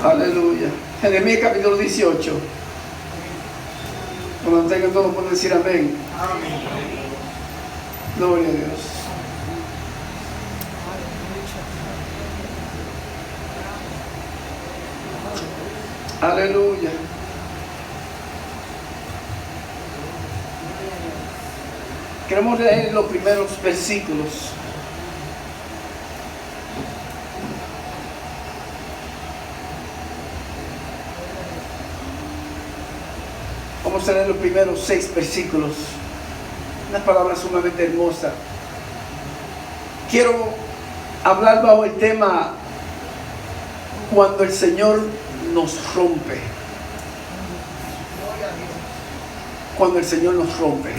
Aleluya. Jeremías capítulo 18. Cuando tengan todo por decir amén. Amén. Gloria a Dios. Aleluya. Queremos leer los primeros versículos. Vamos a leer los primeros 6 versículos. Una palabra sumamente hermosa. Quiero hablar bajo el tema cuando el Señor nos rompe. Cuando el Señor nos rompe.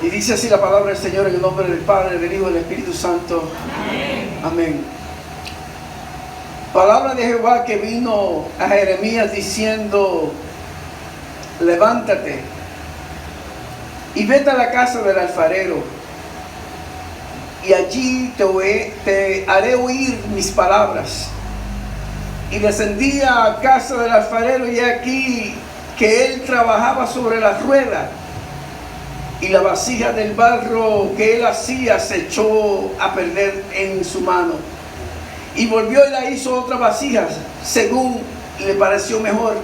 Y dice así la palabra del Señor en el nombre del Padre, del Hijo y del Espíritu Santo. Amén. Amén. Palabra de Jehová que vino a Jeremías diciendo: levántate y vete a la casa del alfarero, y allí te haré oír mis palabras. Y descendí a casa del alfarero, y aquí que él trabajaba sobre la rueda, y la vasija del barro que él hacía se echó a perder en su mano. Y volvió y la hizo otra vasija, según le pareció mejor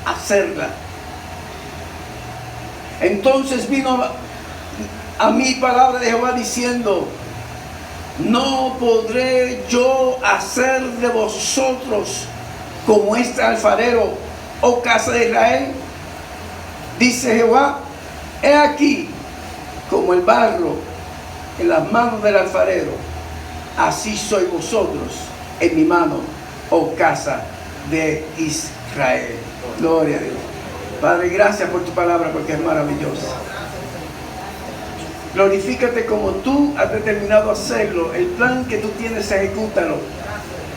hacerla. Entonces vino a mí palabra de Jehová diciendo: no podré yo hacer de vosotros como este alfarero, oh casa de Israel. Dice Jehová: he aquí, como el barro en las manos del alfarero, así sois vosotros en mi mano, oh casa de Israel. Gloria a Dios. Padre, gracias por tu palabra, porque es maravillosa. Glorifícate como tú has determinado hacerlo. El plan que tú tienes, ejecútalo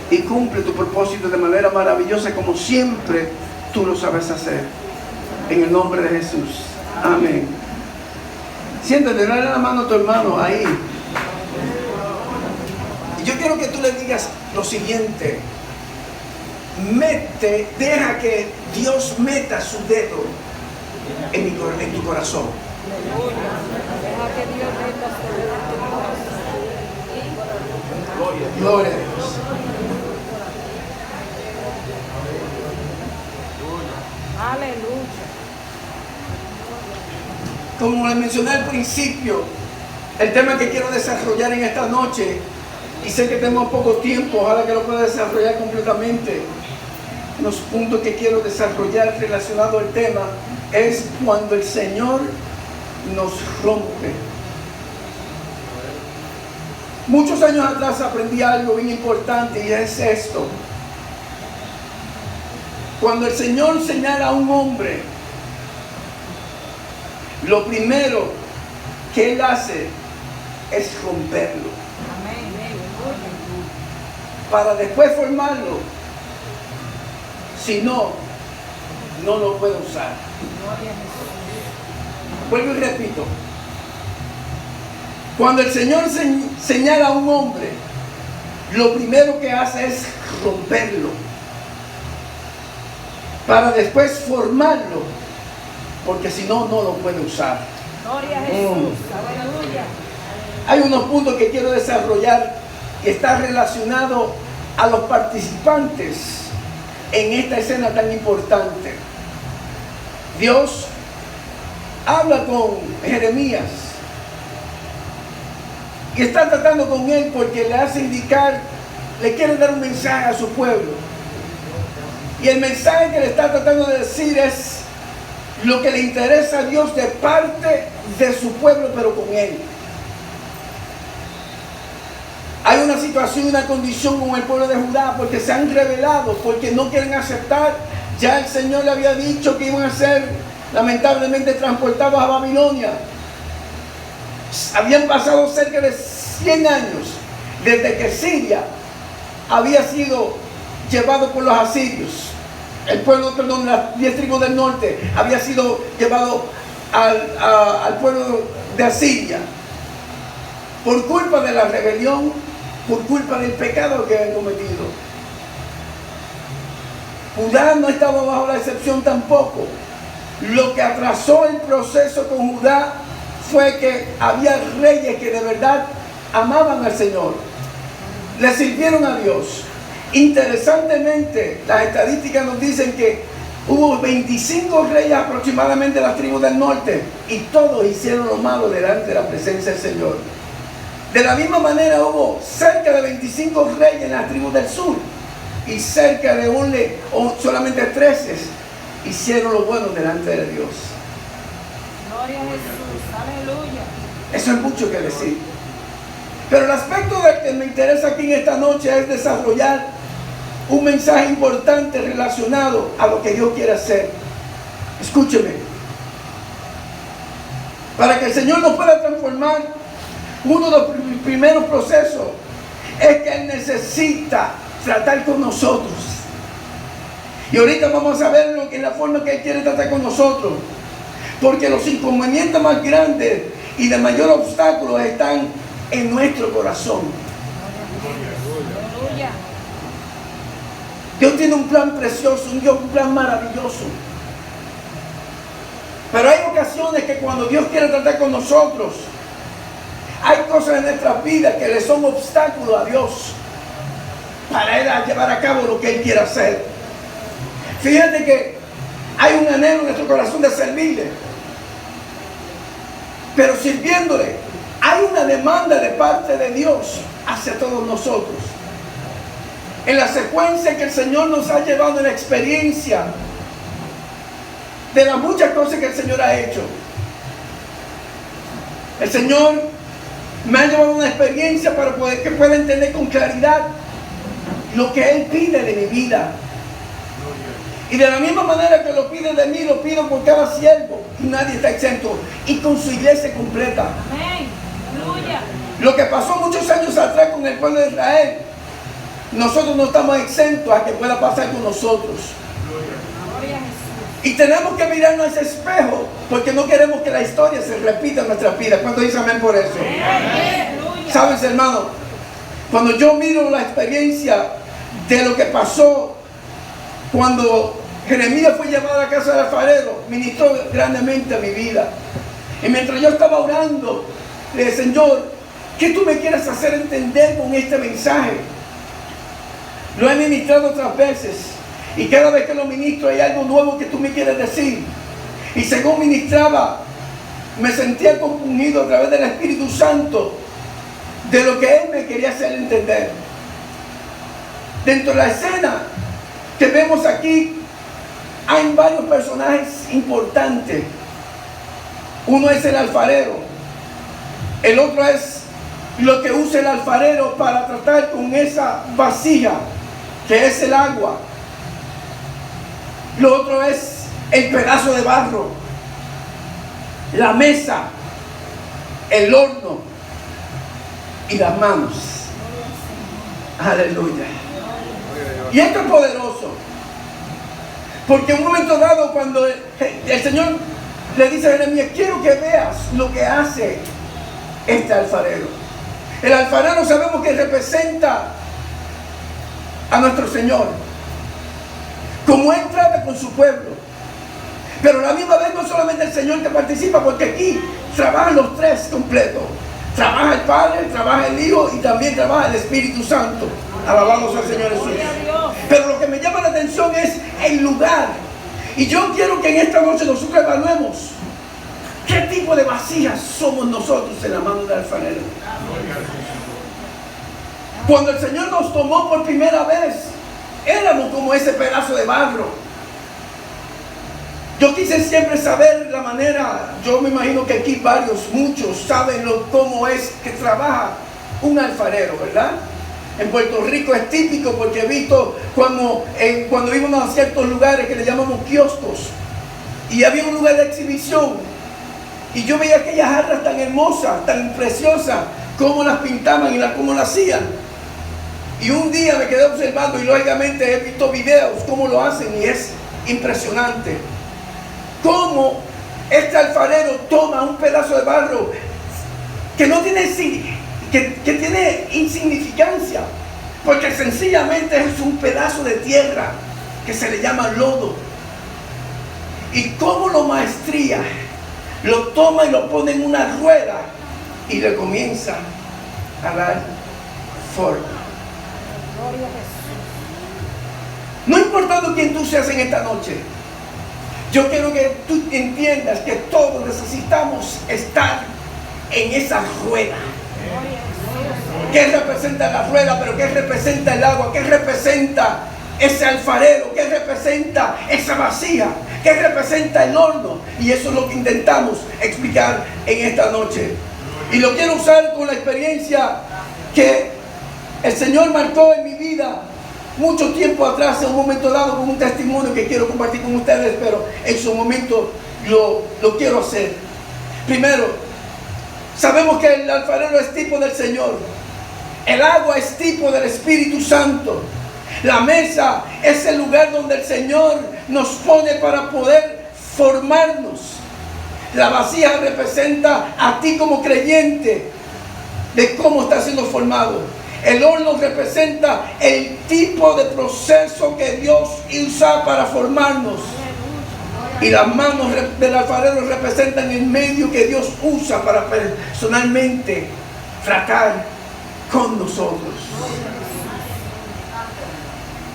y cumple tu propósito de manera maravillosa, como siempre tú lo sabes hacer. En el nombre de Jesús. Amén. Siéntate, dale la mano a tu hermano ahí. Yo quiero que tú le digas lo siguiente: deja que Dios meta su dedo en tu corazón. Deja que Dios meta su dedo en tu corazón. Gloria a Dios. Aleluya. Como les mencioné al principio, el tema que quiero desarrollar en esta noche, y sé que tenemos poco tiempo, ojalá que lo pueda desarrollar completamente. Los puntos que quiero desarrollar relacionados al tema es cuando el Señor nos rompe. Muchos años atrás aprendí algo bien importante, y es esto: cuando el Señor señala a un hombre, lo primero que Él hace es romperlo, para después formarlo. Si no, no lo puede usar. Vuelvo y repito: cuando el Señor señala a un hombre, lo primero que hace es romperlo, para después formarlo, porque si no, no lo puede usar. Gloria a Jesús. Aleluya. Hay unos puntos que quiero desarrollar que están relacionados a los participantes en esta escena tan importante. Dios habla con Jeremías y está tratando con él porque le hace indicar, le quiere dar un mensaje a su pueblo. Y el mensaje que le está tratando de decir es lo que le interesa a Dios de parte de su pueblo, pero con él. Hay una situación, una condición con el pueblo de Judá, porque se han rebelado, porque no quieren aceptar. Ya el Señor le había dicho que iban a ser lamentablemente transportados a Babilonia. Habían pasado cerca de 100 años desde que Siria había sido llevado por los asirios. El pueblo, perdón, las 10 tribus del norte había sido llevado al pueblo de Asiria. Por culpa de la rebelión por culpa del pecado que habían cometido. Judá no estaba bajo la excepción tampoco. Lo que atrasó el proceso con Judá fue que había reyes que de verdad amaban al Señor, le sirvieron a Dios. Interesantemente, las estadísticas nos dicen que hubo 25 reyes aproximadamente de las tribus del norte y todos hicieron lo malo delante de la presencia del Señor. De la misma manera hubo cerca de 25 reyes en las tribus del sur y cerca de solamente 13 hicieron lo bueno delante de Dios. Gloria a Jesús, aleluya. Eso es mucho que decir. Pero el aspecto del que me interesa aquí en esta noche es desarrollar un mensaje importante relacionado a lo que Dios quiere hacer. Escúcheme. Para que el Señor nos pueda transformar, uno de los primeros procesos es que Él necesita tratar con nosotros. Y ahorita vamos a ver lo que es la forma que Él quiere tratar con nosotros. Porque los inconvenientes más grandes y de mayor obstáculo están en nuestro corazón. Aleluya. Dios tiene un plan precioso, un plan maravilloso. Pero hay ocasiones que cuando Dios quiere tratar con nosotros, hay cosas en nuestras vidas que le son obstáculos a Dios para Él llevar a cabo lo que Él quiere hacer. Fíjate que hay un anhelo en nuestro corazón de servirle, pero sirviéndole hay una demanda de parte de Dios hacia todos nosotros. En la secuencia que el Señor nos ha llevado en la experiencia de las muchas cosas que el Señor ha hecho, el Señor me ha llevado a una experiencia para que pueda entender con claridad lo que Él pide de mi vida. Y de la misma manera que lo pide de mí, lo pido por cada siervo. Y nadie está exento. Y con su iglesia completa. Amén. Aleluya. Lo que pasó muchos años atrás con el pueblo de Israel, nosotros no estamos exentos a que pueda pasar con nosotros. Gloria a Jesús. Y tenemos que mirarnos a ese espejo, porque no queremos que la historia se repita en nuestra vida. ¿Cuántos dicen amén por eso? Aleluya. ¿Sabes, hermano? Cuando yo miro la experiencia de lo que pasó cuando Jeremías fue llevado a la casa del alfarero, ministró grandemente a mi vida. Y mientras yo estaba orando, le dije: Señor, ¿qué tú me quieres hacer entender con este mensaje? Lo he ministrado otras veces y cada vez que lo ministro hay algo nuevo que tú me quieres decir. Y según ministraba, me sentía compungido a través del Espíritu Santo de lo que Él me quería hacer entender. Dentro de la escena que vemos aquí hay varios personajes importantes. Uno es el alfarero, el otro es lo que usa el alfarero para tratar con esa vasija que es el agua. Lo otro es el pedazo de barro, la mesa, el horno y las manos. Aleluya. Y esto es poderoso, porque en un momento dado, cuando el Señor le dice a Jeremías: quiero que veas lo que hace este alfarero. El alfarero sabemos que representa a nuestro Señor, como Él trata con su pueblo. Pero a la misma vez no solamente el Señor que participa, porque aquí trabajan los tres completos. Trabaja el Padre, trabaja el Hijo y también trabaja el Espíritu Santo. Alabamos al Señor Jesús. Pero lo que me llama la atención es el lugar. Y yo quiero que en esta noche nosotros evaluemos qué tipo de vasijas somos nosotros en la mano del alfarero. Cuando el Señor nos tomó por primera vez, éramos como ese pedazo de barro. Yo quise siempre saber la manera, yo me imagino que aquí muchos saben cómo es que trabaja un alfarero, ¿verdad? En Puerto Rico es típico, porque he visto cuando íbamos a ciertos lugares que le llamamos kioscos, y había un lugar de exhibición, y yo veía aquellas jarras tan hermosas, tan preciosas, cómo las pintaban y cómo las hacían. Y un día me quedé observando, y lógicamente he visto videos cómo lo hacen, y es impresionante cómo este alfarero toma un pedazo de barro que no tiene que tiene insignificancia, porque sencillamente es un pedazo de tierra que se le llama lodo. Y como lo maestría, lo toma y lo pone en una rueda y le comienza a dar forma. Gloria a Jesús. No importando quién tú seas en esta noche, yo quiero que tú entiendas que todos necesitamos estar en esa rueda. Gloria a Jesús. ¿Qué representa la rueda? Pero ¿qué representa el agua? ¿Qué representa ese alfarero? ¿Qué representa esa vasija? ¿Qué representa el horno? Y eso es lo que intentamos explicar en esta noche. Y lo quiero usar con la experiencia que el Señor marcó en mi vida mucho tiempo atrás, en un momento dado, con un testimonio que quiero compartir con ustedes, pero en su momento lo quiero hacer. Primero, sabemos que el alfarero es tipo del Señor. El agua es tipo del Espíritu Santo. La mesa es el lugar donde el Señor nos pone para poder formarnos. La vasija representa a ti como creyente de cómo estás siendo formado. El horno representa el tipo de proceso que Dios usa para formarnos. Y las manos del alfarero representan el medio que Dios usa para personalmente tratar con nosotros.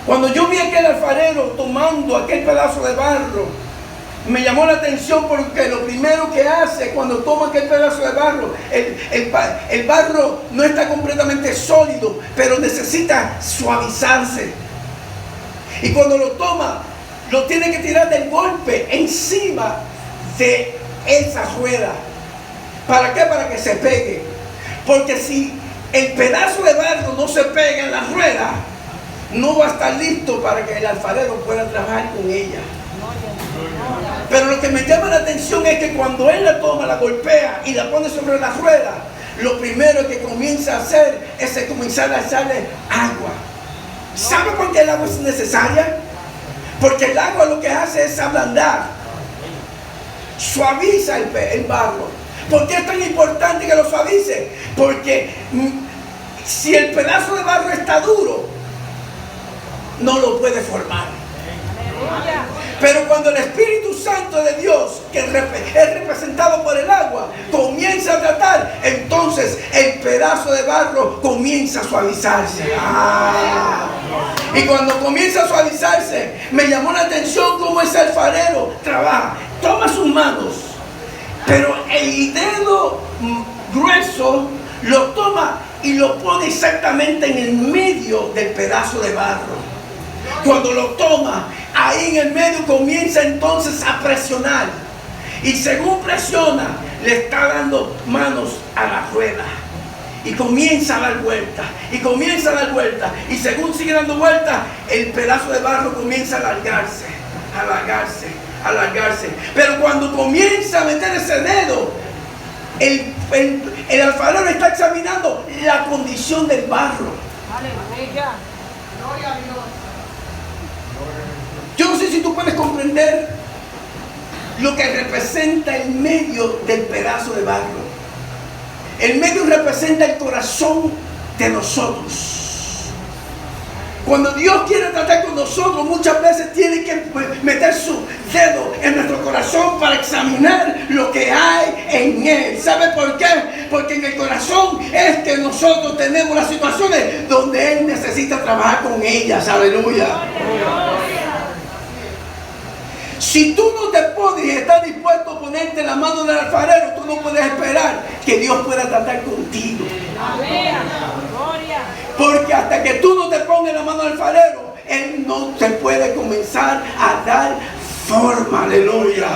Cuando yo vi a aquel alfarero tomando aquel pedazo de barro, me llamó la atención porque lo primero que hace cuando toma aquel pedazo de barro, el barro no está completamente sólido, pero necesita suavizarse. Y cuando lo toma, lo tiene que tirar del golpe encima de esa rueda. ¿Para qué? Para que se pegue. Porque si el pedazo de barro no se pega en la rueda, no va a estar listo para que el alfarero pueda trabajar con ella. Pero lo que me llama la atención es que cuando él la toma, la golpea y la pone sobre la rueda, lo primero que comienza a hacer es comenzar a echarle agua. ¿Sabe por qué el agua es necesaria? Porque el agua lo que hace es ablandar, suaviza el barro. ¿Por qué es tan importante que lo suavice? Porque si el pedazo de barro está duro, no lo puede formar. Aleluya. Pero cuando el Espíritu Santo de Dios, que es representado por el agua, comienza a tratar, entonces el pedazo de barro comienza a suavizarse. Y cuando comienza a suavizarse, me llamó la atención cómo ese alfarero trabaja. Toma sus manos, pero el dedo grueso lo toma y lo pone exactamente en el medio del pedazo de barro. Cuando lo toma, ahí en el medio comienza entonces a presionar. Y según presiona, le está dando manos a la rueda. Y comienza a dar vuelta. Y comienza a dar vuelta. Y según sigue dando vuelta, el pedazo de barro comienza a alargarse. Alargarse. Alargarse. Pero cuando comienza a meter ese dedo, el alfarero está examinando la condición del barro. Aleluya. Gloria a Dios. Yo no sé si tú puedes comprender lo que representa el medio del pedazo de barro. El medio representa el corazón de nosotros. Cuando Dios quiere tratar con nosotros, muchas veces tiene que meter su dedo en nuestro corazón para examinar lo que hay en él. ¿Sabe por qué? Porque en el corazón es que nosotros tenemos las situaciones donde Él necesita trabajar con ellas. Aleluya. Si tú no te pones y estás dispuesto a ponerte en la mano del alfarero, tú no puedes esperar que Dios pueda tratar contigo. Amén. Gloria. Porque hasta que tú no te pongas en la mano del alfarero, Él no te puede comenzar a dar forma. Aleluya.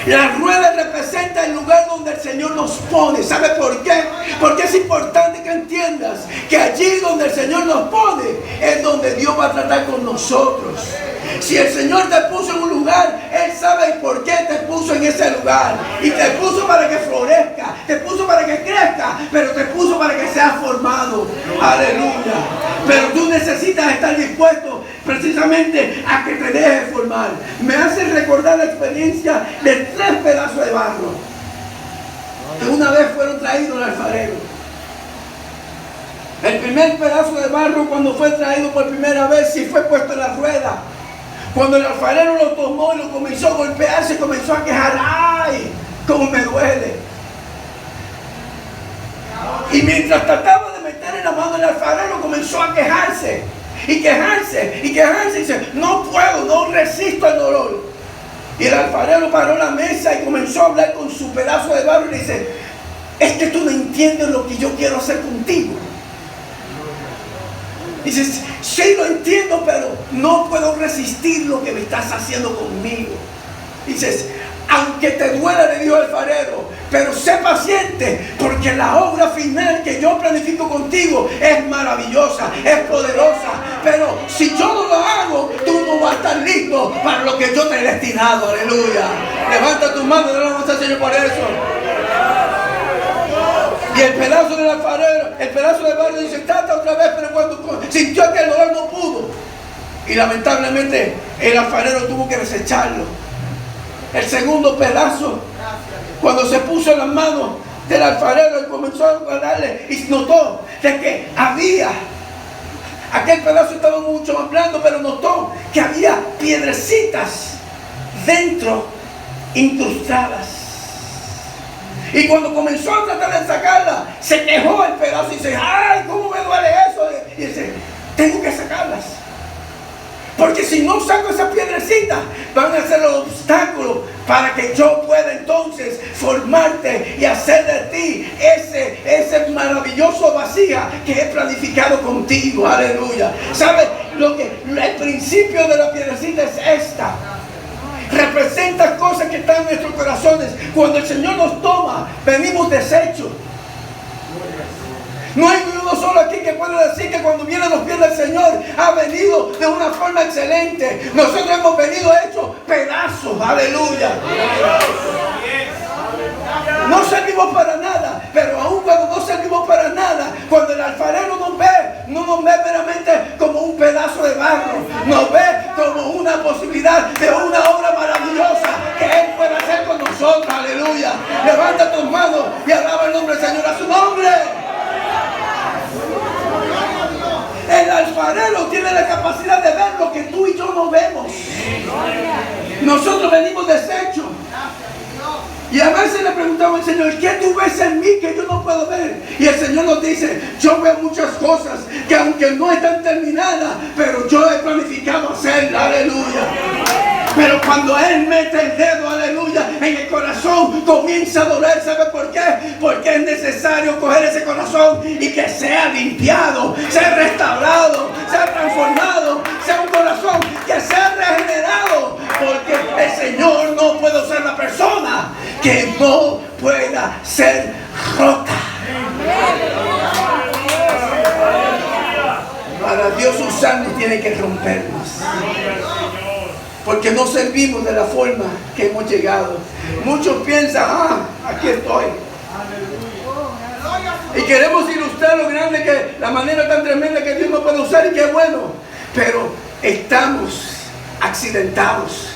La rueda representa el lugar donde el Señor nos pone. ¿Sabe por qué? Porque es importante que entiendas que allí donde el Señor nos pone es donde Dios va a tratar con nosotros. Si el Señor te puso en un lugar, Él sabe por qué te puso en ese lugar. Y te puso para que florezca, te puso para que crezca, pero te puso para que seas formado. Aleluya. Pero tú necesitas estar dispuesto precisamente a que te dejes formar. Me hace recordar la experiencia de 3 pedazos de barro que una vez fueron traídos al alfarero. El primer pedazo de barro, cuando fue traído por primera vez, sí fue puesto en la rueda. Cuando el alfarero lo tomó y lo comenzó a golpear, se comenzó a quejar. ¡Ay! ¡Cómo me duele! Y mientras trataba de meter en la mano el alfarero, comenzó a quejarse. Y quejarse. Y dice, no puedo, no resisto el dolor. Y el alfarero paró la mesa y comenzó a hablar con su pedazo de barro y le dice, es que tú no entiendes lo que yo quiero hacer contigo. Dices, sí lo entiendo, pero no puedo resistir lo que me estás haciendo conmigo. Dices, aunque te duela, le dijo el alfarero, pero sé paciente, porque la obra final que yo planifico contigo es maravillosa, es poderosa. Pero si yo no lo hago, tú no vas a estar listo para lo que yo te he destinado. Aleluya. Levanta tus manos, vamos al Señor por eso. Y el pedazo del alfarero, el pedazo de barro dice, trata otra vez, pero cuando sintió que el dolor no pudo. Y lamentablemente el alfarero tuvo que desecharlo. El segundo pedazo, cuando se puso en las manos del alfarero y comenzó a darle, y notó de que aquel pedazo estaba mucho más blando, pero notó que había piedrecitas dentro incrustadas. Y cuando comenzó a tratar de sacarla, se quejó el pedazo y dice, ¡ay, cómo me duele eso! Y dice, tengo que sacarlas. Porque si no saco esas piedrecitas, van a ser los obstáculos para que yo pueda entonces formarte y hacer de ti ese maravilloso vasija que he planificado contigo. Aleluya. ¿Sabes? El principio de la piedrecita es esta. Representa cosas que están en nuestros corazones. Cuando el Señor nos toma, venimos deshechos. No hay uno solo aquí que pueda decir que cuando viene a los pies del Señor ha venido de una forma excelente. Nosotros hemos venido hechos pedazos. Aleluya. No servimos para nada, pero aún cuando no servimos para nada, cuando el alfarero nos ve, no nos ve meramente como un pedazo de barro, nos ve como una posibilidad de una obra maravillosa que Él puede hacer con nosotros. Aleluya. Levanta tus manos y alaba el nombre del Señor a su nombre. El alfarero tiene la capacidad de ver lo que tú y yo no vemos. Nosotros venimos deshechos. Y a veces le preguntamos al Señor, ¿qué tú ves en mí que yo no puedo ver? Y el Señor nos dice, yo veo muchas cosas que aunque no están terminadas, pero yo he planificado hacerlas. Aleluya. Pero cuando Él mete el dedo, aleluya, en el corazón, comienza a doler. ¿Sabe por qué? Porque es necesario coger ese corazón y que sea limpiado, sea restaurado, sea transformado, sea un corazón que sea regenerado. Porque el Señor no puede usar una persona que no pueda ser rota. Para Dios usarnos tiene que rompernos. Porque no servimos de la forma que hemos llegado. Muchos piensan, aquí estoy. Y queremos ilustrar lo grande que, la manera tan tremenda que Dios nos puede usar, y qué bueno. Pero estamos accidentados.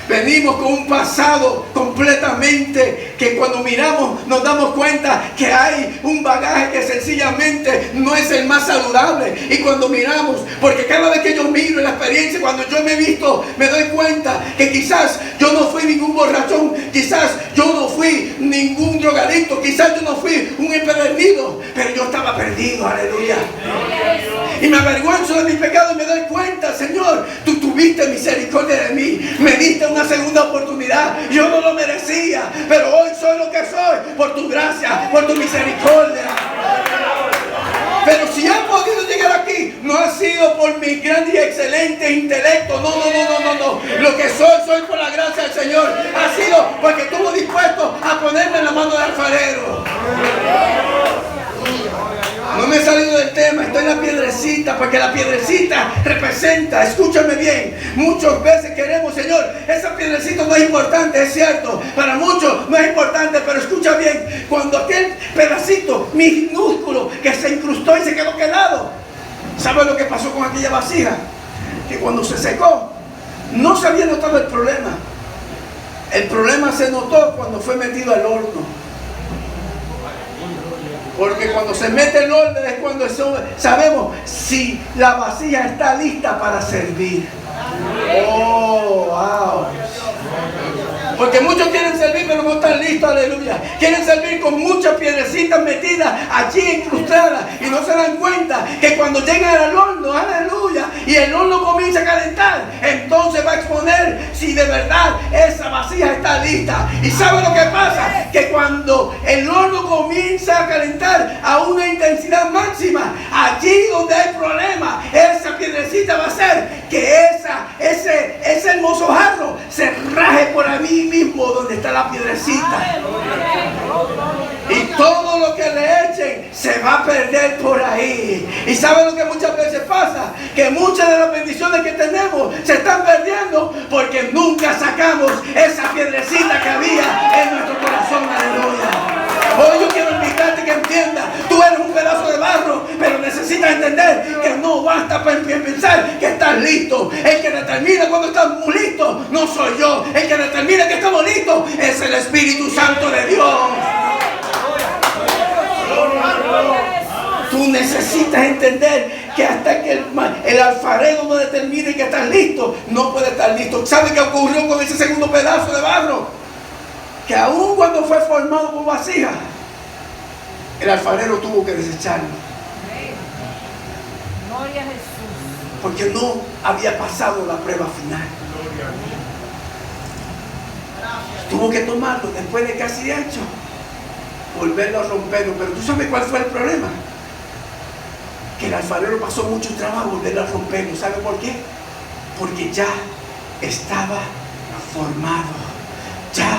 Venimos con un pasado completamente que cuando miramos nos damos cuenta que hay un bagaje que sencillamente no es el más saludable. Y cuando miramos, porque cada vez que yo miro en la experiencia, cuando yo me he visto, me doy cuenta que quizás yo no fui ningún borrachón, quizás yo no fui ningún drogadicto, quizás yo no fui un empedernido, pero yo estaba perdido. Aleluya. Y me avergüenzo de mis pecados y me doy cuenta, Señor, tú tuviste misericordia de mí, me diste una segunda oportunidad. Yo no lo merecía, pero hoy soy lo que soy por tu gracia, por tu misericordia. Pero si he podido llegar aquí, no ha sido por mi grande y excelente intelecto. No. Lo que soy por la gracia del Señor. Ha sido porque estuvo dispuesto a ponerme en la mano del alfarero. No me he salido del tema, estoy en la piedrecita, porque la piedrecita representa, escúchame bien, muchas veces queremos, Señor, esa piedrecita no es importante, es cierto, para muchos no es importante, pero escucha bien, cuando aquel pedacito minúsculo que se incrustó y se quedó quedado, ¿sabes lo que pasó con aquella vasija? Que cuando se secó, no se había notado el problema se notó cuando fue metido al horno. Porque cuando se mete el orden es cuando sabemos si la vasija está lista para servir. Oh, wow. Porque muchos quieren servir pero no están listos, aleluya. Quieren servir con muchas piedrecitas metidas allí incrustadas y no se dan cuenta que cuando llegan al horno, aleluya, y el horno comienza a calentar, entonces va a exponer si de verdad esa vasija está lista. ¿Y sabe lo que pasa? Que cuando el horno comienza a calentar a una intensidad máxima, allí donde hay problema, esa piedrecita va a hacer que ese hermoso jarro se raje por ahí mismo donde está la piedrecita. Y todo lo que le echen se va a perder por ahí. ¿Y sabe lo que muchas veces pasa? Que muchas de las bendiciones que tenemos se están perdiendo porque nunca sacamos esa piedrecita que había en nuestro corazón. Aleluya. Hoy yo quiero invitarte que entiendas, tú eres un pedazo de barro, pero necesitas entender que no basta pensar que estás listo. El que determina cuando estamos listos no soy yo. El que determina que estamos listos es el Espíritu Santo de Dios. Tú necesitas entender que hasta que el alfarero no determine que estás listo, no puede estar listo. ¿Sabe qué ocurrió con ese segundo pedazo de barro? Que aún cuando fue formado por vasija, el alfarero tuvo que desecharlo. Gloria a Jesús. Porque no había pasado la prueba final. Tuvo que tomarlo después de casi hecho, volverlo a romperlo. Pero ¿tú sabes cuál fue el problema? Que el alfarero pasó mucho trabajo volverlo a romperlo. ¿Sabe por qué? Porque ya estaba formado, ya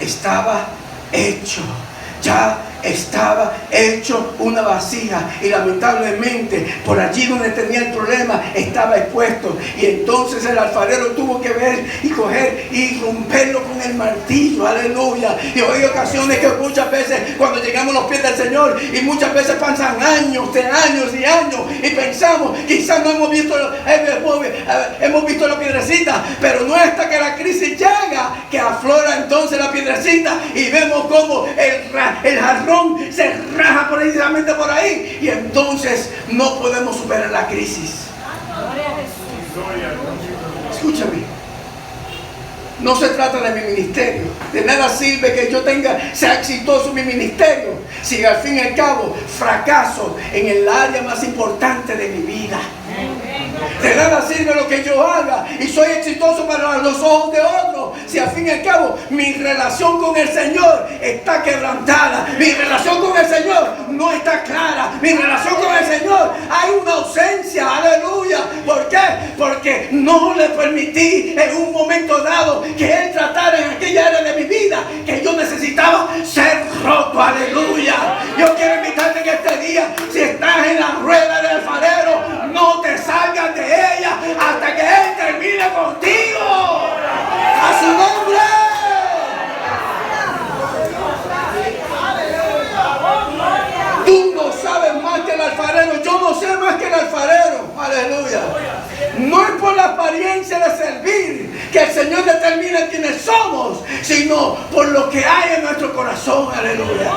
estaba hecho, ya estaba hecho una vasija, y lamentablemente por allí donde tenía el problema estaba expuesto, y entonces el alfarero tuvo que ver y coger y romperlo con el martillo. Aleluya. Y hoy hay ocasiones que muchas veces cuando llegamos a los pies del Señor, y muchas veces pasan años de años y años, y pensamos, quizás no hemos visto la piedrecita, pero no es hasta que la crisis llega que aflora entonces la piedrecita, y vemos como el jarrón se raja precisamente por ahí, y entonces no podemos superar la crisis. Escúchame, no se trata de mi ministerio. De nada sirve que yo sea exitoso en mi ministerio si al fin y al cabo fracaso en el área más importante de mi vida. De nada sirve lo que yo haga y soy exitoso para los ojos de otros si al fin y al cabo mi relación con el Señor está quebrantada, mi relación con el Señor no está clara, mi relación con el Señor hay una ausencia. Aleluya. ¿Por qué? Porque no le permití en un momento dado que Él tratara en aquella área de mi vida que yo necesitaba ser roto. Aleluya. Yo quiero invitarte que este día, si estás en la rueda del alfarero, no te salgas de ella hasta que Él termine contigo. ¡A su nombre! Tú no sabes más que el alfarero, yo no sé más que el alfarero. Aleluya. No es por la apariencia de servir que el Señor determina quiénes somos, sino por lo que hay en nuestro corazón. Aleluya.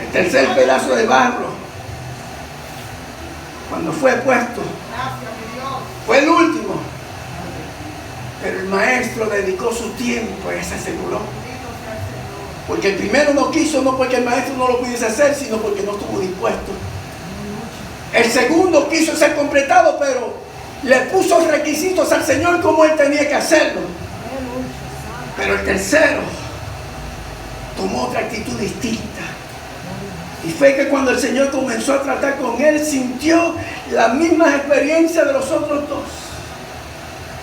El tercer pedazo de barro, cuando fue puesto, fue el último, pero el maestro dedicó su tiempo y se aseguró. Porque el primero no quiso, no porque el maestro no lo pudiese hacer, sino porque no estuvo dispuesto. El segundo quiso ser completado, pero le puso requisitos al Señor como Él tenía que hacerlo. Pero el tercero tomó otra actitud distinta. Y fue que cuando el Señor comenzó a tratar con él, sintió las mismas experiencias de los otros dos.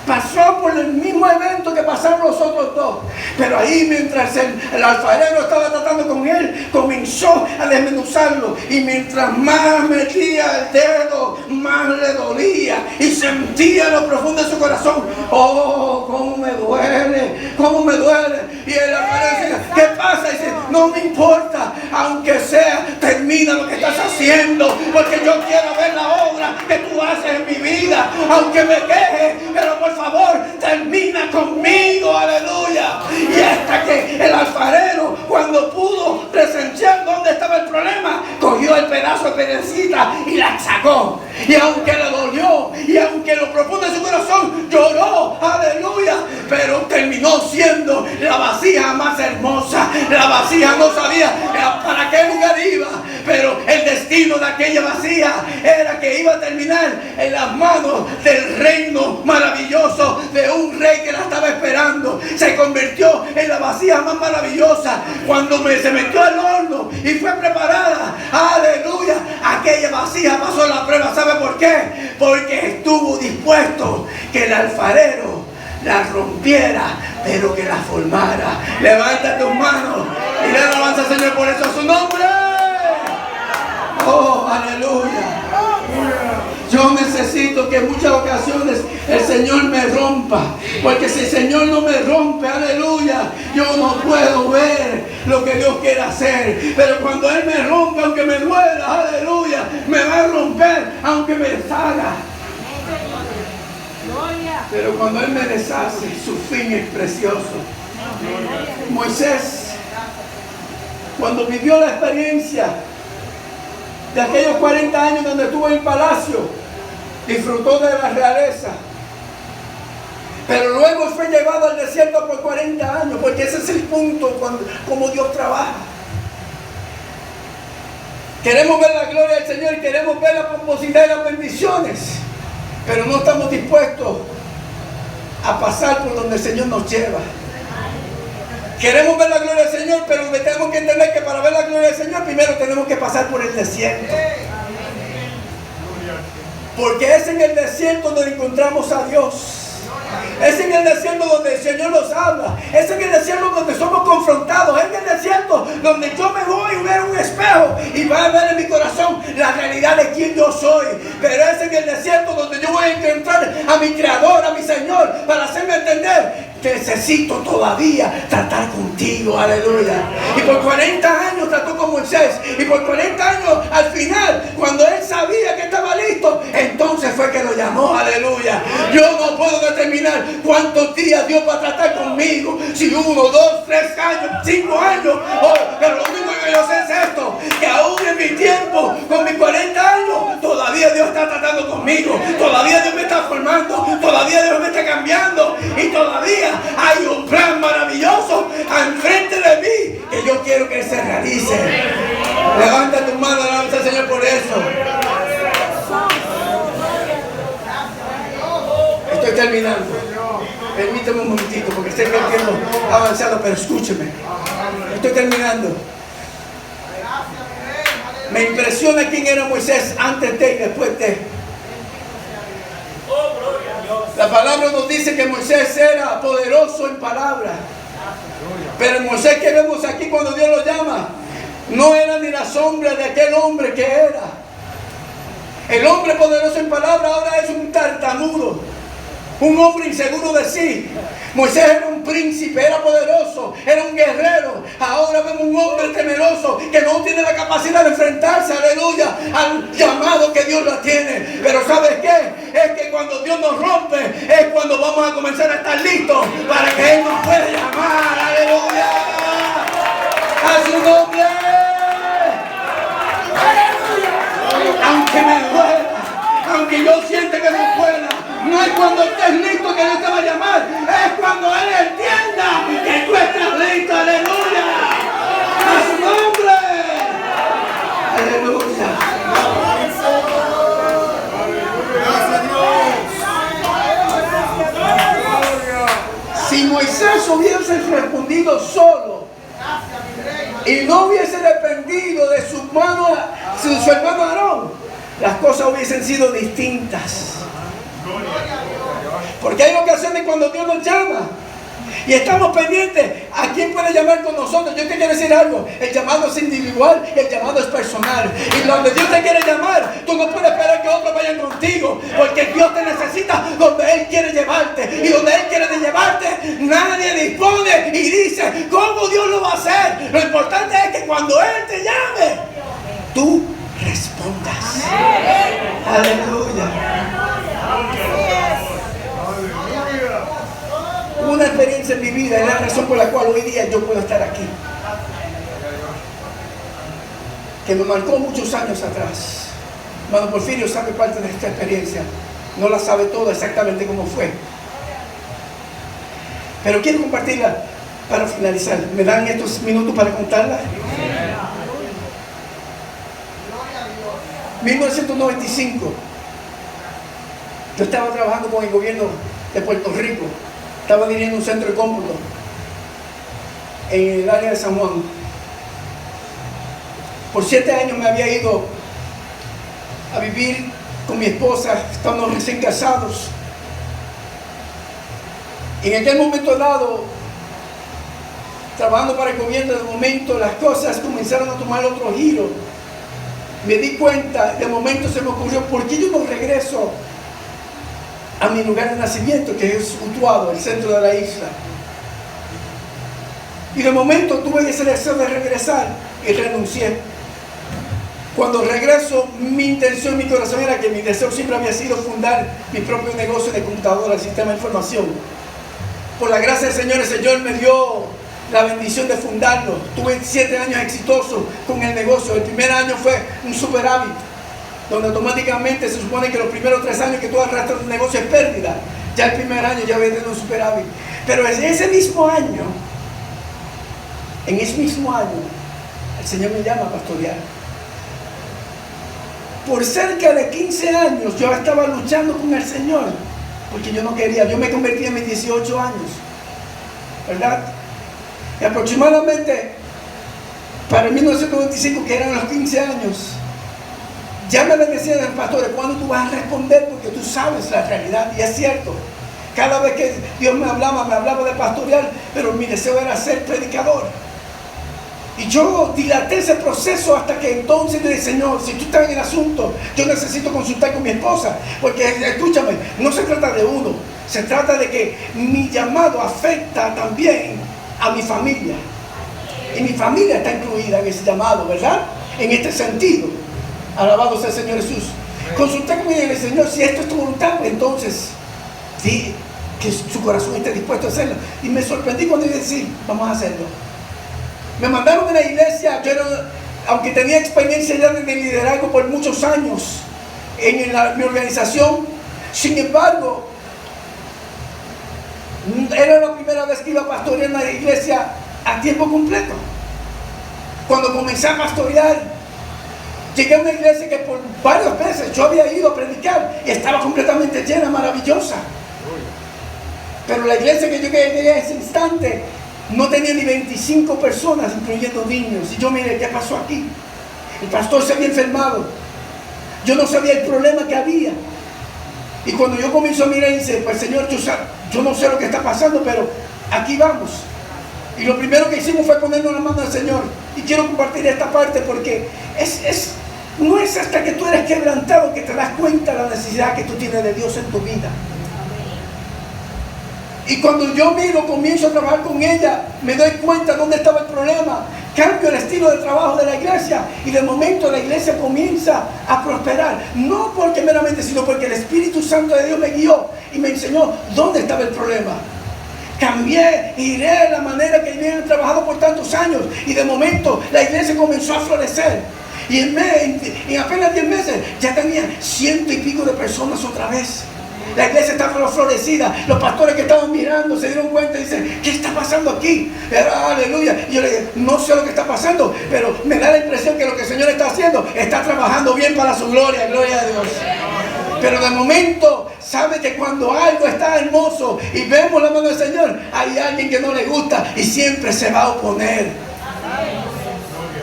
Pasó por el mismo evento que pasaron los otros dos. Pero ahí, mientras el alfarero estaba tratando con él, comenzó a desmenuzarlo. Y mientras más metía el dedo, más le dolía. Y sentía lo profundo de su corazón: oh, cómo me duele, cómo me duele. Y el alfarero decía: ¿qué pasa? Y dice: no me importa, aunque sea, termina lo que estás haciendo, porque yo quiero ver la obra que tú haces en mi vida. Aunque me queje, pero por favor, termina conmigo. Aleluya. Y hasta que el alfarero, cuando pudo presentar ¿dónde estaba el problema? Cogió el pedazo de piedrecita y la sacó. Y aunque le dolió, y aunque en lo profundo de su corazón lloró, aleluya, pero terminó siendo la vasija más hermosa. La vasija no sabía para qué lugar iba, pero el destino de aquella vasija era que iba a terminar en las manos del reino maravilloso de un rey que la estaba esperando. Se convirtió en la vasija más maravillosa cuando se metió al horno y fue preparada. Aleluya, aquella vasija pasó la prueba. ¿Sabe por qué? Porque estuvo dispuesto que el alfarero la rompiera, pero que la formara. Levanta tus manos y le alabanza al Señor por eso a su nombre. Oh, aleluya. Yo necesito que en muchas ocasiones el Señor me rompa, porque si el Señor no me rompe, aleluya, yo no puedo ver lo que Dios quiere hacer. Pero cuando Él me rompe, aunque me duela, aleluya, me va a romper aunque me deshaga. Pero cuando Él me deshace, su fin es precioso. Moisés, cuando vivió la experiencia de aquellos 40 años donde estuvo en el palacio, disfrutó de la realeza, pero luego fue llevado al desierto por 40 años, porque ese es el punto como Dios trabaja. Queremos ver la gloria del Señor y queremos ver la pomposidad y las bendiciones, pero no estamos dispuestos a pasar por donde el Señor nos lleva. Queremos ver la gloria del Señor, pero tenemos que entender que para ver la gloria del Señor primero tenemos que pasar por el desierto. Porque es en el desierto donde encontramos a Dios. Es en el desierto donde el Señor nos habla. Es en el desierto donde somos confrontados. Es en el desierto donde yo me voy a ver un espejo y va a ver en mi corazón la realidad de quién yo soy. Pero es en el desierto donde yo voy a encontrar a mi Creador, a mi Señor, para hacerme entender: necesito todavía tratar contigo, aleluya. Y por 40 años trató con Moisés. Y por 40 años, al final, cuando él sabía que estaba listo, entonces fue que lo llamó, aleluya. Yo no puedo determinar cuántos días Dios va a tratar conmigo. Si 1, 2, 3 años, 5 años. Pero lo único que yo sé es esto: que aún en mi tiempo, con mis 40 años, todavía Dios está tratando conmigo. Todavía Dios me está formando. Todavía Dios me está cambiando. Y todavía hay un plan maravilloso enfrente de mí que yo quiero que se realice. Levanta tu mano, alabanza al Señor por eso. Estoy terminando. Permíteme un momentito porque sé que el tiempo ha avanzado, pero escúcheme. Estoy terminando. Me impresiona quién era Moisés antes de y después de. La palabra nos dice que Moisés era poderoso en palabra. Pero el Moisés que vemos aquí cuando Dios lo llama, no era ni la sombra de aquel hombre que era. El hombre poderoso en palabra ahora es un tartamudo, un hombre inseguro de sí. Moisés era un príncipe, era poderoso, era un guerrero. Ahora vemos un hombre temeroso que no tiene la capacidad de enfrentarse, aleluya, al llamado que Dios la tiene. Pero ¿sabes qué? Es que cuando Dios nos rompe, es cuando vamos a comenzar a estar listos para que Él nos pueda llamar, aleluya, a su nombre. Aunque me duela, aunque yo sienta que no pueda, no es cuando estés listo que Dios te va a llamar, es cuando Él entienda que tú estás listo, aleluya, a su nombre, aleluya. Si Moisés hubiese respondido solo y no hubiese dependido de su hermano Aarón, las cosas hubiesen sido distintas. Porque hay ocasiones cuando Dios nos llama y estamos pendientes a quién puede llamar con nosotros. Yo te quiero decir algo: el llamado es individual y el llamado es personal. Y donde Dios te quiere llamar, tú no puedes esperar que otros vayan contigo, porque Dios te necesita donde Él quiere llevarte. Y donde Él quiere llevarte, nadie dispone y dice cómo Dios lo va a hacer. Lo importante es que cuando Él te llame, tú respondas. Aleluya. Una experiencia en mi vida es la razón por la cual hoy día yo puedo estar aquí. que me marcó muchos años atrás. Hermano Porfirio sabe parte de esta experiencia. No la sabe toda exactamente cómo fue. Pero quiero compartirla para finalizar. ¿Me dan estos minutos para contarla? 1995. Yo estaba trabajando con el gobierno de Puerto Rico. Estaba dirigiendo un centro de cómputo en el área de San Juan. Por 7 años me había ido a vivir con mi esposa, estamos recién casados. Y en aquel momento dado, trabajando para el gobierno, de momento las cosas comenzaron a tomar otro giro. Me di cuenta, de momento se me ocurrió, ¿por qué yo no regreso a mi lugar de nacimiento, que es Utuado, el centro de la isla? Y de momento tuve ese deseo de regresar y renuncié. Cuando regreso, mi intención, mi corazón era que mi deseo siempre había sido fundar mi propio negocio de computadora, sistema de información. Por la gracia del Señor, el Señor me dio la bendición de fundarlo. Tuve 7 años exitosos con el negocio. El primer año fue un superávit, donde automáticamente se supone que los primeros 3 años que tú arrastras un negocio es pérdida. Ya el primer año ya había tenido un superávit. Pero en ese mismo año, el Señor me llama a pastorear. Por cerca de 15 años yo estaba luchando con el Señor, porque yo no quería. Yo me convertí en mis 18 años, ¿verdad? Y aproximadamente para 1995, que eran los 15 años, ya me decían el pastor, ¿cuándo tú vas a responder? Porque tú sabes la realidad. Y es cierto, cada vez que Dios me hablaba de pastorear, pero mi deseo era ser predicador. Y yo dilaté ese proceso hasta que entonces le dije, Señor, si tú estás en el asunto, yo necesito consultar con mi esposa. Porque escúchame, no se trata de uno, se trata de que mi llamado afecta también a mi familia. Y mi familia está incluida en ese llamado, ¿verdad? En este sentido. Alabado sea el Señor Jesús. Consulté con ella y le dije, Señor, si esto es tu voluntad, entonces sí, que su corazón esté dispuesto a hacerlo. Y me sorprendí cuando dije, sí, vamos a hacerlo. Me mandaron a la iglesia. Yo aunque tenía experiencia ya de liderazgo por muchos años en mi organización, sin embargo, era la primera vez que iba a pastorear en la iglesia a tiempo completo. Cuando comencé a pastorear, llegué a una iglesia que por varias veces yo había ido a predicar y estaba completamente llena, maravillosa. Pero la iglesia que yo llegué a ese instante no tenía ni 25 personas, incluyendo niños. Y yo miré, ¿qué pasó aquí? El pastor se había enfermado. Yo no sabía el problema que había. Y cuando yo comienzo a mirar, dice, pues Señor, yo no sé lo que está pasando, pero aquí vamos. Y lo primero que hicimos fue ponernos la mano al Señor. Y quiero compartir esta parte porque no es hasta que tú eres quebrantado que te das cuenta de la necesidad que tú tienes de Dios en tu vida. Y cuando yo comienzo a trabajar con ella, me doy cuenta dónde estaba el problema. Cambio el estilo de trabajo de la iglesia y de momento la iglesia comienza a prosperar. No porque meramente, sino porque el Espíritu Santo de Dios me guió y me enseñó dónde estaba el problema. Cambié, iré la manera que habían trabajado por tantos años y de momento la iglesia comenzó a florecer. Y en apenas 10 meses ya tenía 100 y pico de personas otra vez. La iglesia estaba florecida. Los pastores que estaban mirando se dieron cuenta y dicen, ¿qué está pasando aquí? Aleluya. Y yo le dije, no sé lo que está pasando, pero me da la impresión que lo que el Señor está haciendo, está trabajando bien para su gloria, gloria a Dios. Pero de momento, sabe que cuando algo está hermoso y vemos la mano del Señor, hay alguien que no le gusta y siempre se va a oponer.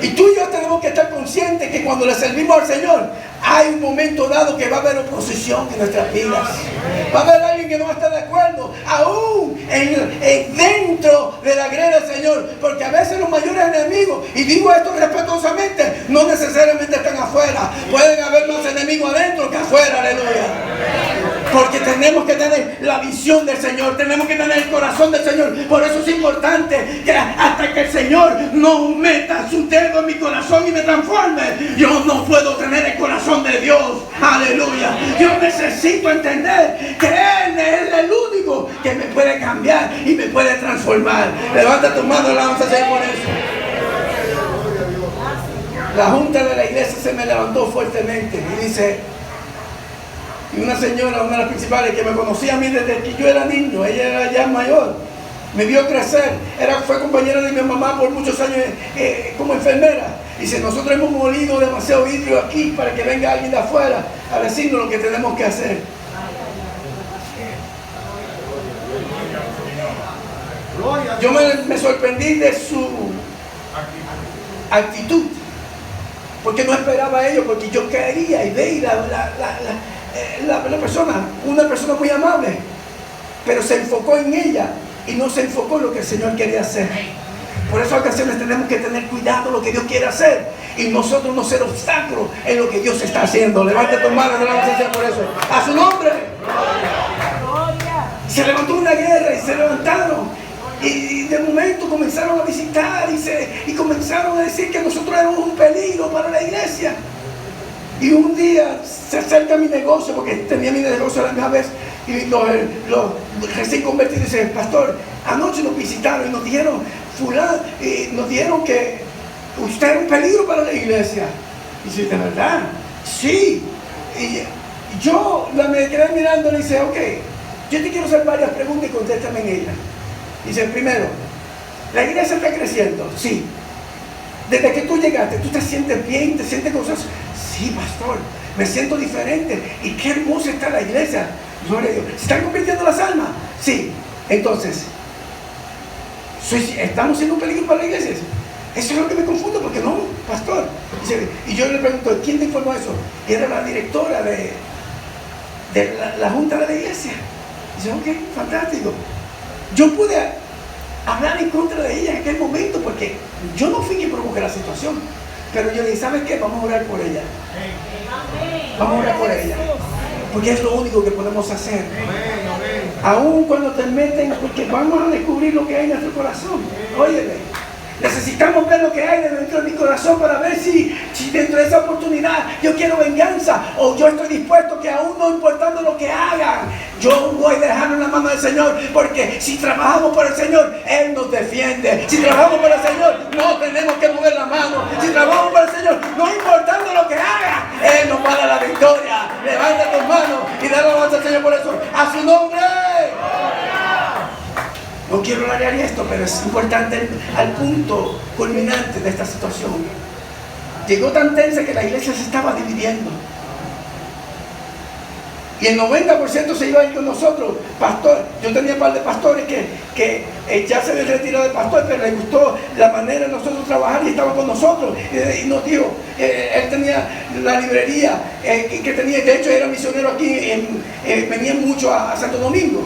Y tú y yo tenemos que estar conscientes que cuando le servimos al Señor, hay un momento dado que va a haber oposición en nuestras vidas. Va a haber alguien que no va a estar de acuerdo, aún dentro de la grey del Señor. Porque a veces los mayores enemigos, y digo esto respetuosamente, no necesariamente están afuera. Pueden haber más enemigos adentro que afuera, aleluya. Porque tenemos que tener la visión del Señor, tenemos que tener el corazón del Señor. Por eso es importante que hasta que el Señor no meta su dedo en mi corazón y me transforme, yo no puedo tener el corazón de Dios. Aleluya. Yo necesito entender que Él es el único que me puede cambiar y me puede transformar. Levanta tu mano, la vamos a hacer por eso. La junta de la iglesia se me levantó fuertemente y dice, y una señora, una de las principales que me conocía a mí desde que yo era niño, ella era ya mayor, me vio crecer, fue compañera de mi mamá por muchos años como enfermera. Dice, nosotros hemos molido demasiado vidrio aquí para que venga alguien de afuera a decirnos lo que tenemos que hacer. Yo me sorprendí de su actitud, porque no esperaba ello, porque yo quería y veía la persona, una persona muy amable, pero se enfocó en ella y no se enfocó en lo que el Señor quería hacer. Por eso en ocasiones tenemos que tener cuidado en lo que Dios quiere hacer y nosotros no ser obstáculos en lo que Dios está haciendo. Levante tu mano, le vamos a hacer por eso. A su nombre. Se levantó una guerra y se levantaron. Y de momento comenzaron a visitar y comenzaron a decir que nosotros éramos un peligro para la iglesia. Y un día se acerca a mi negocio, porque tenía mi negocio a la misma vez, y los recién convertidos dicen, pastor, anoche nos visitaron y nos dijeron, nos dijeron que usted era un peligro para la iglesia. Y dice, ¿de verdad? Sí. Y yo me quedé mirando y le dice, ok, yo te quiero hacer varias preguntas y contéstame en ellas. Dice, primero, ¿la iglesia está creciendo? Sí. Desde que tú llegaste, ¿tú te sientes bien? ¿Te sientes cosas? Sí, pastor, me siento diferente. ¿Y qué hermosa está la iglesia? Gloria a Dios. ¿Se están convirtiendo las almas? Sí. Entonces, ¿estamos siendo un peligro para la iglesia? Eso es lo que me confundo, porque no, pastor. Dice, y yo le pregunto, ¿quién te informó eso? Y era la directora de la junta de la iglesia. Dice, ok, fantástico. Yo pude hablar en contra de ella en aquel momento porque yo no fui quien provocó la situación. Pero yo le dije, ¿sabes qué? Vamos a orar por ella. Vamos a orar por ella. Porque es lo único que podemos hacer. Aún cuando te meten, porque vamos a descubrir lo que hay en nuestro corazón. Óyeme. Necesitamos ver lo que hay dentro de mi corazón para ver si dentro de esa oportunidad yo quiero venganza o yo estoy dispuesto que aún no importando lo que hagan, yo voy a dejarlo en la mano del Señor, porque si trabajamos por el Señor, Él nos defiende. Si trabajamos por el Señor, no tenemos que mover la mano. Si trabajamos por el Señor, no importando lo que haga, Él nos va a dar la victoria. Levanta tus manos y dale alabanza al Señor por eso. ¡A su nombre! No quiero alargar esto, pero es importante al punto culminante de esta situación. Llegó tan tensa que la iglesia se estaba dividiendo. Y el 90% se iba a ir con nosotros. Pastor, yo tenía un par de pastores que ya se habían retirado de pastor, pero les gustó la manera de nosotros trabajar y estaban con nosotros. Y nos dijo, él tenía la librería que tenía, de hecho era misionero aquí, venía mucho a Santo Domingo,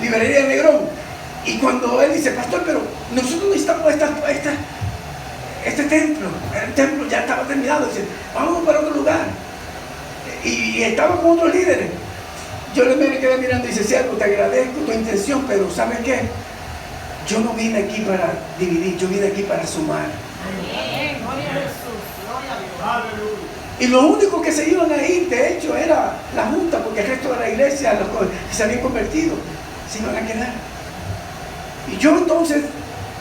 librería de Negrón. Y cuando él dice, pastor, pero nosotros necesitamos este templo, el templo ya estaba terminado, dice, vamos para otro lugar. Y estaba con otros líderes. Yo me quedé mirando y dice, siervo, te agradezco tu intención, pero ¿sabes qué? Yo no vine aquí para dividir, yo vine aquí para sumar. Y lo único que se iban a ir, de hecho, era la junta, porque el resto de la iglesia, los que se habían convertido, se iban a quedar. Y yo entonces,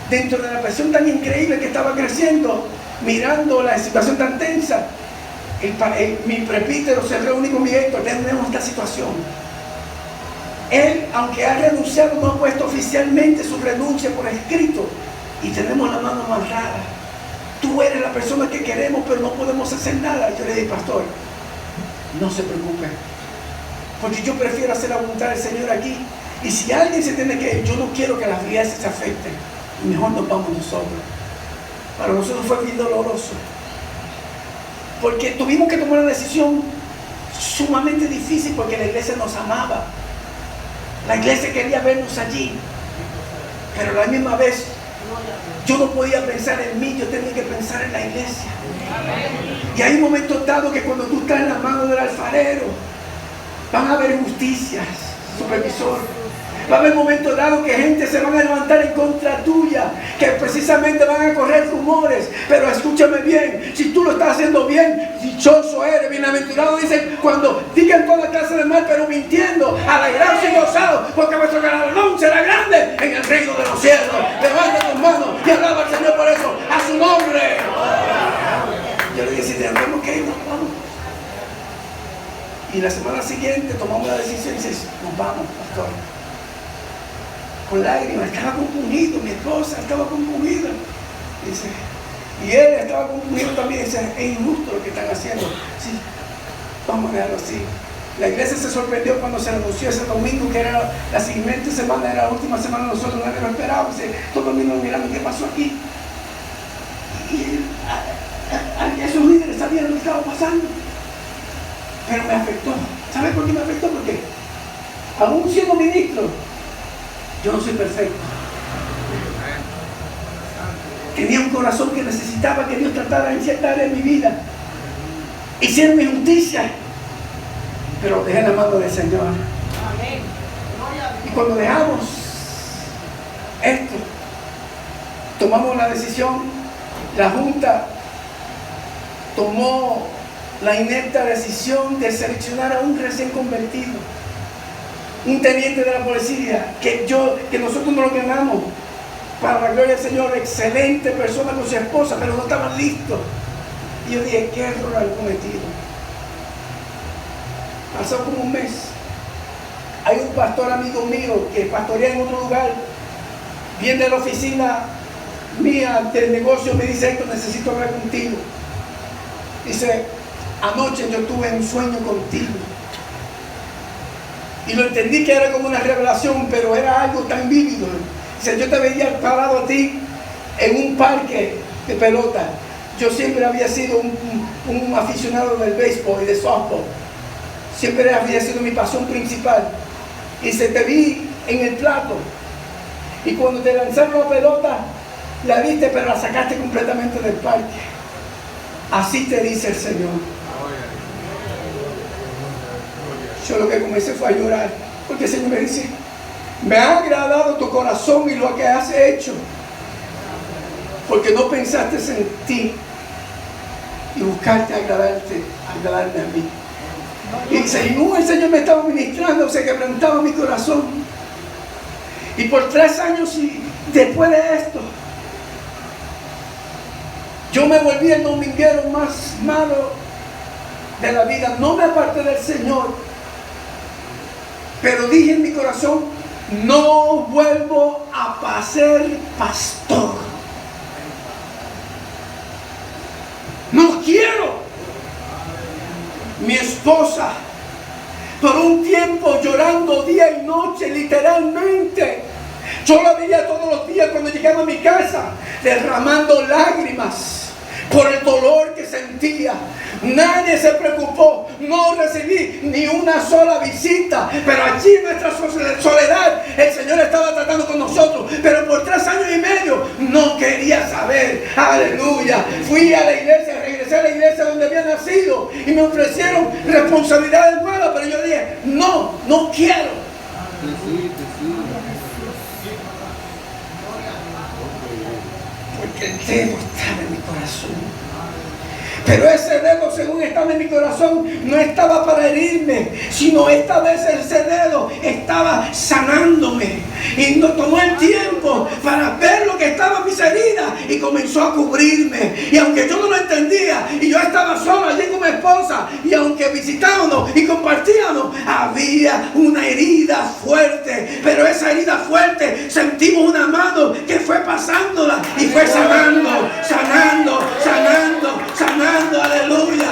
dentro de la presión tan increíble que estaba creciendo, mirando la situación tan tensa, mi presbítero se reúne con mi Héctor, tenemos esta situación. Él, aunque ha renunciado, no ha puesto oficialmente su renuncia por escrito, y tenemos la mano amarrada. Tú eres la persona que queremos, pero no podemos hacer nada. Yo le dije, pastor, no se preocupe, porque yo prefiero hacer la voluntad del Señor aquí. Y si alguien se tiene que ir, yo no quiero que las iglesias se afecten. Mejor nos vamos nosotros. Para nosotros fue bien doloroso, porque tuvimos que tomar una decisión sumamente difícil, porque la iglesia nos amaba. La iglesia quería vernos allí, pero a la misma vez yo no podía pensar en mí, yo tenía que pensar en la iglesia. Y hay momentos dados que cuando tú estás en la mano del alfarero, van a haber justicias, supervisor. Va a haber momentos dados que gente se van a levantar en contra tuya, que precisamente van a correr rumores. Pero escúchame bien, si tú lo estás haciendo bien, dichoso eres, bienaventurado, dice, cuando digan toda clase de mal, pero mintiendo, alegrados y gozados, porque vuestro galardón será grande en el reino de los cielos. Levanta tus manos y alaba al Señor por eso, a su nombre. Yo le dije, ok, vamos. Y la semana siguiente tomamos la decisión y dice, nos vamos, pastor. Con lágrimas, estaba compungido, mi esposa estaba compungida. Dice, y él estaba compungido también. Dice, es injusto lo que están haciendo. Sí, vamos a dejarlo así. La iglesia se sorprendió cuando se anunció ese domingo, que era la siguiente semana, era la última semana, nosotros nadie lo esperaba. Dice, todo el mundo mirando, ¿qué pasó aquí? Y esos líderes sabían lo que estaba pasando. Pero me afectó. ¿Sabe por qué me afectó? Porque aún siendo ministro, yo no soy perfecto. Tenía un corazón que necesitaba que Dios tratara en cierta área de mi vida. Hicieron mi justicia, pero lo dejé en la mano del Señor. Y cuando dejamos esto, tomamos la decisión, la Junta tomó la inepta decisión de seleccionar a un recién convertido, un teniente de la policía, que nosotros no lo ganamos, para la gloria del Señor, excelente persona con su esposa, pero no estaban listos. Y yo dije, ¿qué error han cometido? Pasó como un mes. Hay un pastor amigo mío que pastorea en otro lugar, viene de la oficina mía del negocio, me dice, Héctor, necesito hablar contigo. Dice, anoche yo tuve un sueño contigo. Y lo entendí que era como una revelación, pero era algo tan vívido. Dice, yo te veía parado a ti en un parque de pelota. Yo siempre había sido un aficionado del béisbol y de softball. Siempre había sido mi pasión principal. Y se te vi en el plato. Y cuando te lanzaron la pelota, la viste, pero la sacaste completamente del parque. Así te dice el Señor. Yo lo que comencé fue a llorar, porque el Señor me dice, me ha agradado tu corazón y lo que has hecho, porque no pensaste en ti y buscaste agradarme a mí. Y según el Señor me estaba ministrando, se quebrantaba mi corazón. Y por 3 años y después de esto, yo me volví el dominguero más malo de la vida. No me aparté del Señor, pero dije en mi corazón, no vuelvo a ser pastor. No quiero. Mi esposa, por un tiempo llorando día y noche, literalmente. Yo la veía todos los días cuando llegaba a mi casa, derramando lágrimas por el dolor que sentía. Nadie se preocupó, no recibí ni una sola visita, pero allí en nuestra soledad el Señor estaba tratando con nosotros. Pero por 3 años y medio no quería saber. Aleluya. Fui a la iglesia, regresé a la iglesia donde había nacido y me ofrecieron responsabilidades malas, pero yo dije, no quiero. Porque el dedo estaba en mi corazón. Pero ese dedo, según estaba en mi corazón, no estaba para herirme, sino esta vez ese dedo estaba sanándome. Y no tomó el tiempo para ver lo que estaba en mis heridas y comenzó a cubrirme. Y aunque yo no lo entendía, y yo estaba solo allí con mi esposa, y aunque visitábamos y compartíamos, había una herida fuerte. Pero esa herida fuerte, sentimos una mano que fue pasándola y fue sanando, sanando, sanando, sanando, aleluya.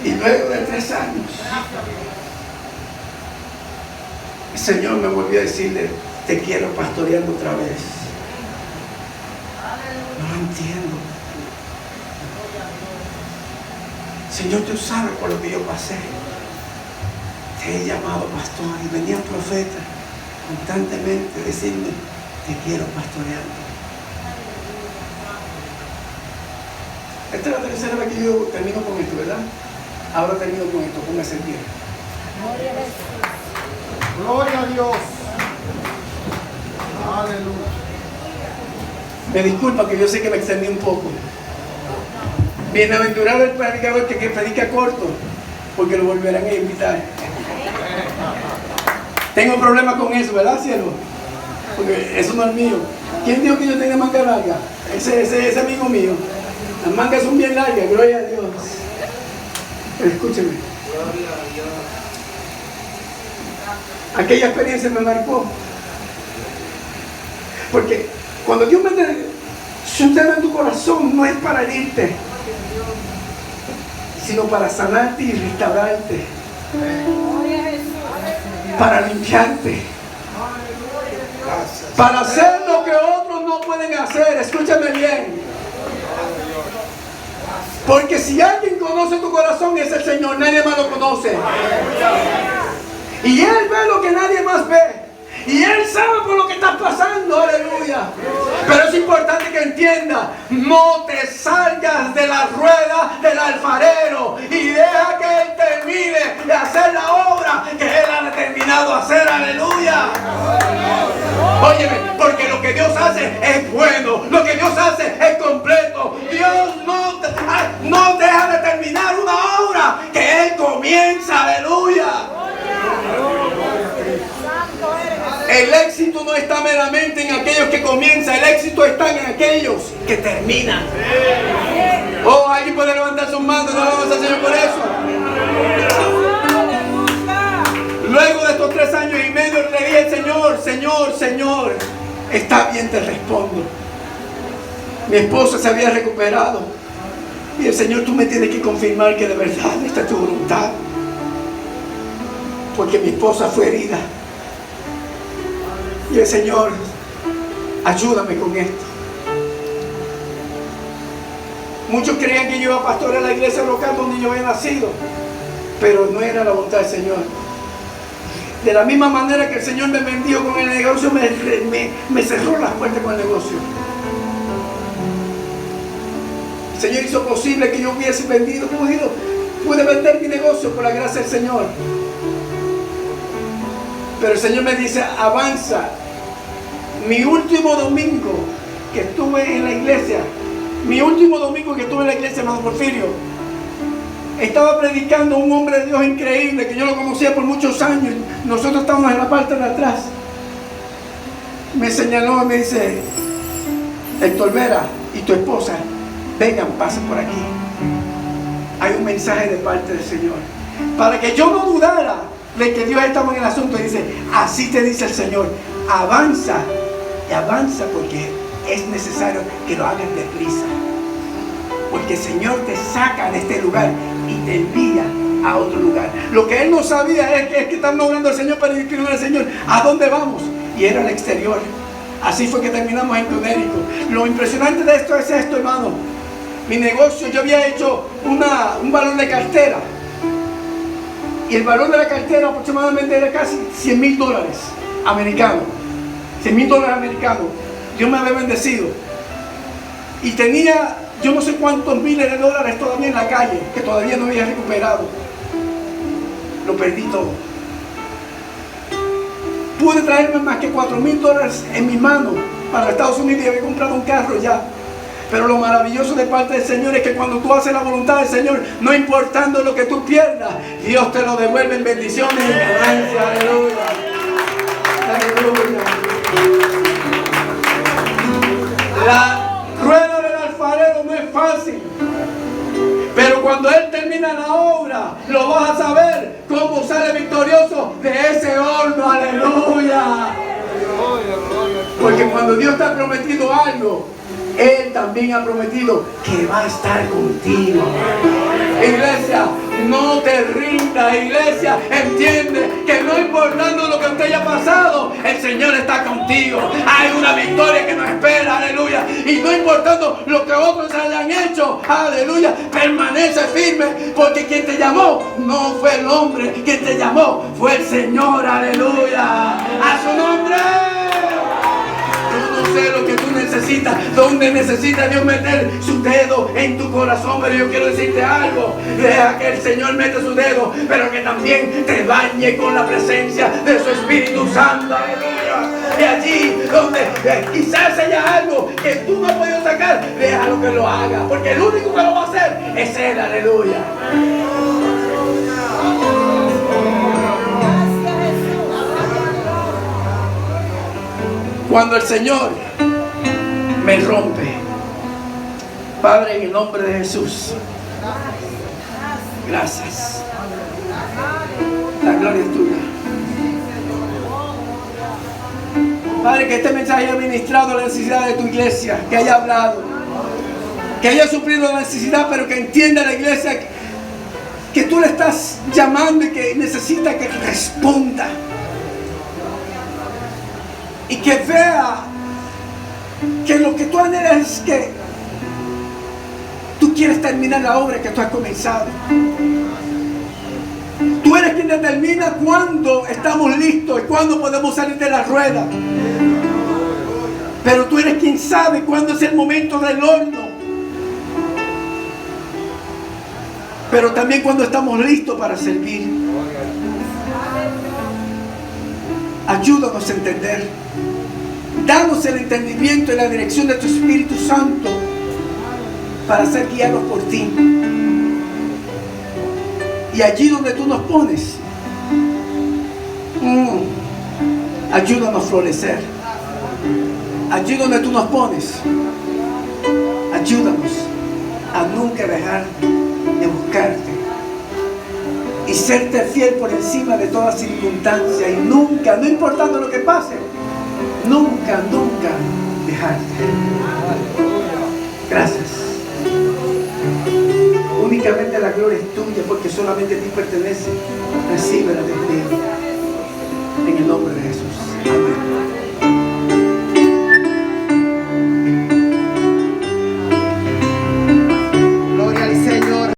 Y luego de 3 años, el Señor me volvió a decirle, te quiero pastoreando otra vez. No lo entiendo. Señor, tú sabes por lo que yo pasé. Te he llamado pastor y venían profetas constantemente a decirme, te quiero pastoreando. Esta es la tercera vez que yo termino con esto, ¿verdad? Ahora termino con esto, póngase en pie. Gloria a Dios. Aleluya. Me disculpa que yo sé que me extendí un poco. Bienaventurado el predicador que predica corto, porque lo volverán a invitar. Tengo problemas con eso, ¿verdad, cielo? Porque eso no es mío. ¿Quién dijo que yo tenía manga larga? Ese amigo mío. Las mangas son bien largas, gloria a Dios. Pero escúcheme. Aquella experiencia me marcó. Porque cuando Dios mete su dedo en tu corazón, no es para herirte, sino para sanarte y restaurarte, para limpiarte, para hacer lo que otros no pueden hacer. Escúchame bien. Porque si alguien conoce tu corazón es el Señor, nadie más lo conoce. Y Él ve lo que nadie más ve. Y Él sabe por lo que estás pasando, aleluya. Pero es importante que entienda, no te salgas de la rueda del alfarero y deja que Él termine de hacer la obra que Él ha determinado hacer, aleluya. Óyeme, porque lo que Dios hace es bueno, lo que Dios hace es completo. Dios no deja de terminar una obra que Él comienza, aleluya. El éxito no está meramente en aquellos que comienzan, el éxito está en aquellos que terminan. Oh, alguien puede levantar sus manos, no vamos al Señor por eso. Luego de estos 3 años y medio le dije al Señor, Señor, está bien, te respondo. Mi esposa se había recuperado y el Señor, tú me tienes que confirmar que de verdad esta es tu voluntad, porque mi esposa fue herida. Y el Señor, ayúdame con esto. Muchos creían que yo iba a pastorear la iglesia local donde yo había nacido, pero no era la voluntad del Señor. De la misma manera que el Señor me bendijo con el negocio, me cerró las puertas con el negocio. El Señor hizo posible que yo hubiese pude vender mi negocio por la gracia del Señor. Pero el Señor me dice, avanza. Mi último domingo que estuve en la iglesia, hermano Porfirio, estaba predicando un hombre de Dios increíble que yo lo conocía por muchos años. Nosotros estábamos en la parte de atrás. Me señaló y me dice, Héctor Vera y tu esposa, vengan, pasen por aquí. Hay un mensaje de parte del Señor. Para que yo no dudara de que Dios estaba en el asunto, y dice, así te dice el Señor, avanza, y avanza porque es necesario que lo hagas deprisa, porque el Señor te saca de este lugar y te envía a otro lugar. Lo que él no sabía es que estamos orando al Señor para decirle al Señor, ¿a dónde vamos? Y era al exterior. Así fue que terminamos en Connecticut. Lo impresionante de esto es esto, hermano. Mi negocio, yo había hecho un valor de cartera. Y el valor de la cartera aproximadamente era casi $100,000 americanos. $100,000 americanos. Dios me había bendecido. Y tenía yo no sé cuántos miles de dólares todavía en la calle, que todavía no había recuperado. Lo perdí todo. Pude traerme más que $4,000 en mi mano para Estados Unidos y había comprado un carro ya. Pero lo maravilloso de parte del Señor es que cuando tú haces la voluntad del Señor, no importando lo que tú pierdas, Dios te lo devuelve en bendiciones y en ganancias. Aleluya. Aleluya. La rueda del alfarero no es fácil. Pero cuando Él termina la obra, lo vas a saber cómo sale victorioso de ese horno. Aleluya. Porque cuando Dios te ha prometido algo, Él también ha prometido que va a estar contigo. Iglesia, no te rindas. Iglesia, entiende que no importando lo que usted haya pasado, el Señor está contigo. Hay una victoria que nos espera, aleluya. Y no importando lo que otros hayan hecho, aleluya, permanece firme, porque quien te llamó no fue el hombre, quien te llamó fue el Señor, aleluya. A su nombre. Yo no sé lo que tú necesitas, dónde necesita Dios meter su dedo en tu corazón, pero yo quiero decirte algo. Deja que el Señor meta su dedo, pero que también te bañe con la presencia de su Espíritu Santo, aleluya. Y allí donde quizás haya algo que tú no has podido sacar, déjalo que lo haga, porque el único que lo va a hacer es Él, aleluya. Cuando el Señor me rompe, Padre, en el nombre de Jesús. Gracias. La gloria es tuya. Padre, que este mensaje haya ministrado la necesidad de tu iglesia, que haya hablado, que haya suplido la necesidad, pero que entienda la iglesia que tú le estás llamando y que necesita que responda. Y que vea que lo que tú anhelas es que tú quieres terminar la obra que tú has comenzado. Tú eres quien determina cuándo estamos listos y cuándo podemos salir de la rueda. Pero tú eres quien sabe cuándo es el momento del horno. Pero también cuando estamos listos para servir. Ayúdanos a entender. Danos el entendimiento y la dirección de tu Espíritu Santo para ser guiados por ti. Y allí donde tú nos pones, ayúdanos a florecer. Allí donde tú nos pones, ayúdanos a nunca dejar de buscarte y serte fiel por encima de toda circunstancia, y nunca, no importando lo que pase, nunca dejarte. Gracias. Únicamente la gloria es tuya, porque solamente a ti pertenece. Recíbela de ti. En el nombre de Jesús. Amén.